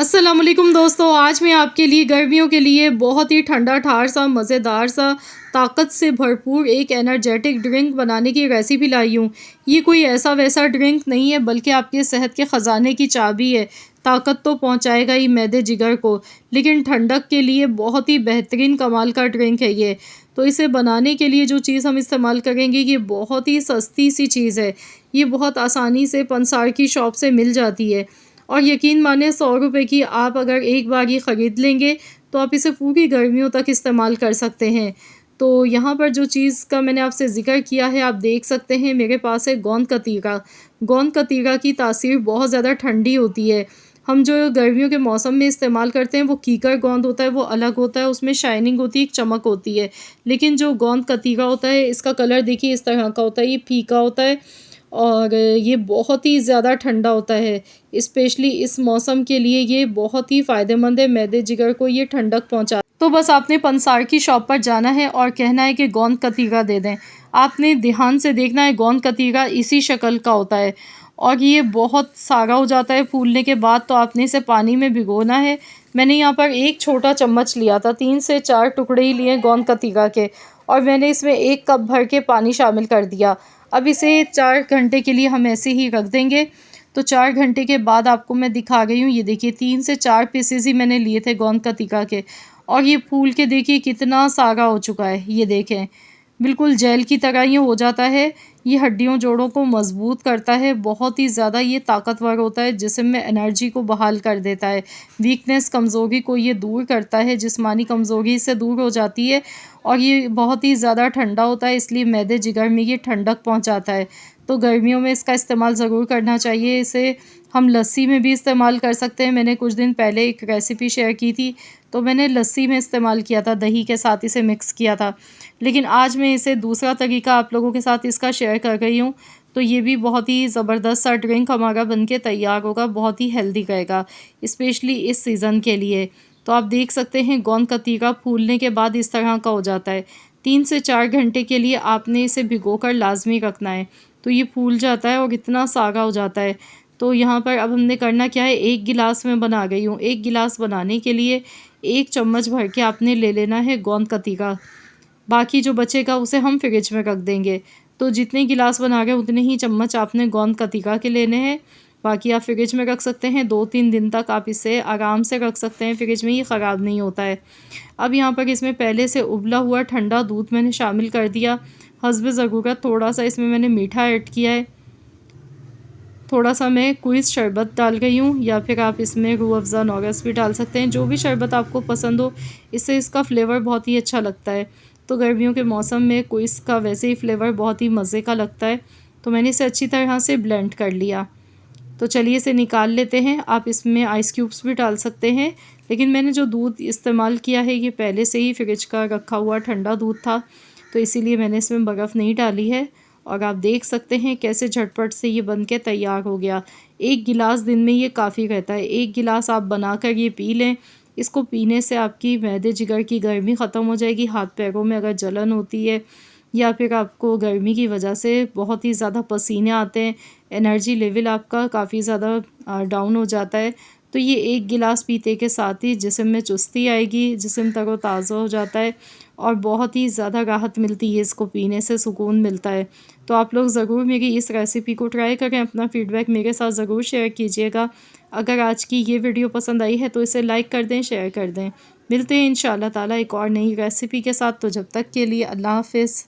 अस्सलाम वालेकुम दोस्तों, आज मैं आपके लिए गर्मियों के लिए बहुत ही ठंडा ठार सा मज़ेदार सा ताकत से भरपूर एक एनर्जेटिक ड्रिंक बनाने की रेसिपी लाई हूँ। ये कोई ऐसा वैसा ड्रिंक नहीं है बल्कि आपके सेहत के ख़जाने की चाबी है। ताकत तो पहुँचाएगा ही मैदे जिगर को, लेकिन ठंडक के लिए बहुत ही बेहतरीन कमाल का ड्रिंक है ये। तो इसे बनाने के लिए जो चीज़ हम इस्तेमाल करेंगे ये बहुत ही सस्ती सी चीज़ है। ये बहुत आसानी से पंसार की शॉप से मिल जाती है। और यकीन माने 100 रुपए की आप अगर एक बार ये ख़रीद लेंगे तो आप इसे पूरी गर्मियों तक इस्तेमाल कर सकते हैं। तो यहाँ पर जो चीज़ का मैंने आपसे ज़िक्र किया है आप देख सकते हैं मेरे पास है गोंद कतीरा। गोंद कतीरा की तासीर बहुत ज़्यादा ठंडी होती है। हम जो गर्मियों के मौसम में इस्तेमाल करते हैं वो कीकर गोंद होता है, वो अलग होता है, उसमें शाइनिंग होती है, एक चमक होती है। लेकिन जो गोंद कतीरा होता है इसका कलर देखिए इस तरह का होता है, ये फीका होता है और ये बहुत ही ज़्यादा ठंडा होता है। स्पेशली इस मौसम के लिए ये बहुत ही फ़ायदेमंद है, मैदे जिगर को ये ठंडक पहुँचा। तो बस आपने पंसार की शॉप पर जाना है और कहना है कि गोंद कतीरा दे दें। आपने ध्यान से देखना है गोंद कतीरा इसी शक्ल का होता है और ये बहुत सारा हो जाता है फूलने के बाद, तो आपने इसे पानी में भिगोना है। मैंने यहाँ पर एक छोटा चम्मच लिया था, 3 से 4 टुकड़े ही लिए गोंद कतीरा के और मैंने इसमें 1 कप भर के पानी शामिल कर दिया। अब इसे 4 घंटे के लिए हम ऐसे ही रख देंगे। तो 4 घंटे के बाद आपको मैं दिखा गई हूँ, ये देखिए 3 से 4 पीसेस ही मैंने लिए थे गोंद कतीरा के और ये फूल के देखिए कितना सारा हो चुका है। ये देखें बिल्कुल जेल की तरह ये हो जाता है। ये हड्डियों जोड़ों को मजबूत करता है, बहुत ही ज़्यादा ये ताकतवर होता है, जिस्म में एनर्जी को बहाल कर देता है, वीकनेस कमज़ोरी को ये दूर करता है, जिस्मानी कमज़ोरी से दूर हो जाती है और ये बहुत ही ज़्यादा ठंडा होता है, इसलिए मैदे जिगर में ये ठंडक पहुंचाता है। तो गर्मियों में इसका इस्तेमाल ज़रूर करना चाहिए। इसे हम लस्सी में भी इस्तेमाल कर सकते हैं। मैंने कुछ दिन पहले एक रेसिपी शेयर की थी तो मैंने लस्सी में इस्तेमाल किया था, दही के साथ इसे मिक्स किया था। लेकिन आज मैं इसे दूसरा तरीका आप लोगों के साथ इसका शेयर कर रही हूँ। तो ये भी बहुत ही ज़बरदस्त सा ड्रिंक हमारा बनके तैयार होगा, बहुत ही हेल्दी रहेगा, स्पेशली इस सीज़न के लिए। तो आप देख सकते हैं गोंद कतीरा फूलने के बाद इस तरह का हो जाता है। 3 से 4 घंटे के लिए आपने इसे भिगोकर लाज़मी रखना है, तो ये फूल जाता है और इतना सारा हो जाता है। तो यहाँ पर अब हमने करना क्या है, 1 गिलास मैं बना गई हूँ। 1 गिलास बनाने के लिए 1 चम्मच भर के आपने ले लेना है गोंद कतीरा। बाकी जो बचेगा उसे हम फ्रिज में रख देंगे। तो जितने गिलास बना गए उतने ही चम्मच आपने गोंद कतीरा के लेने हैं। बाकी आप फ्रिज में रख सकते हैं, 2-3 दिन तक आप इसे आराम से रख सकते हैं फ्रिज में, ये ख़राब नहीं होता है। अब यहाँ पर इसमें पहले से उबला हुआ ठंडा दूध मैंने शामिल कर दिया। हस्ब ज़रूरत थोड़ा सा इसमें मैंने मीठा ऐड किया है। थोड़ा सा मैं क्विज़ शरबत डाल गई हूँ, या फिर आप इसमें रूह अफ़ज़ा नौरस भी डाल सकते हैं, जो भी शरबत आपको पसंद हो। इससे इसका फ्लेवर बहुत ही अच्छा लगता है। तो गर्मियों के मौसम में क्विज़ का वैसे ही फ्लेवर बहुत ही मज़े का लगता है। तो मैंने इसे अच्छी तरह से ब्लेंड कर लिया। तो चलिए इसे निकाल लेते हैं। आप इसमें आइस क्यूब्स भी डाल सकते हैं, लेकिन मैंने जो दूध इस्तेमाल किया है ये पहले से ही फ्रिज का रखा हुआ ठंडा दूध था, तो इसीलिए मैंने इसमें बर्फ़ नहीं डाली है। और आप देख सकते हैं कैसे झटपट से ये बन के तैयार हो गया। 1 गिलास दिन में ये काफ़ी रहता है। 1 गिलास आप बनाकर ये पी लें। इसको पीने से आपकी मैदे जिगर की गर्मी ख़त्म हो जाएगी। हाथ पैरों में अगर जलन होती है या फिर आपको गर्मी की वजह से बहुत ही ज़्यादा पसीने आते हैं, एनर्जी लेवल आपका काफ़ी ज़्यादा डाउन हो जाता है, तो ये 1 गिलास पीते के साथ ही जिस्म में चुस्ती आएगी, जिस्म तरोताज़ा हो जाता है और बहुत ही ज़्यादा राहत मिलती है, इसको पीने से सुकून मिलता है। तो आप लोग ज़रूर मेरी इस रेसिपी को ट्राई करें, अपना फ़ीडबैक मेरे साथ ज़रूर शेयर कीजिएगा। अगर आज की ये वीडियो पसंद आई है तो इसे लाइक कर दें, शेयर कर दें। मिलते हैं इंशाअल्लाह ताला एक और नई रेसिपी के साथ, तो जब तक के लिए अल्लाह हाफ़िज़।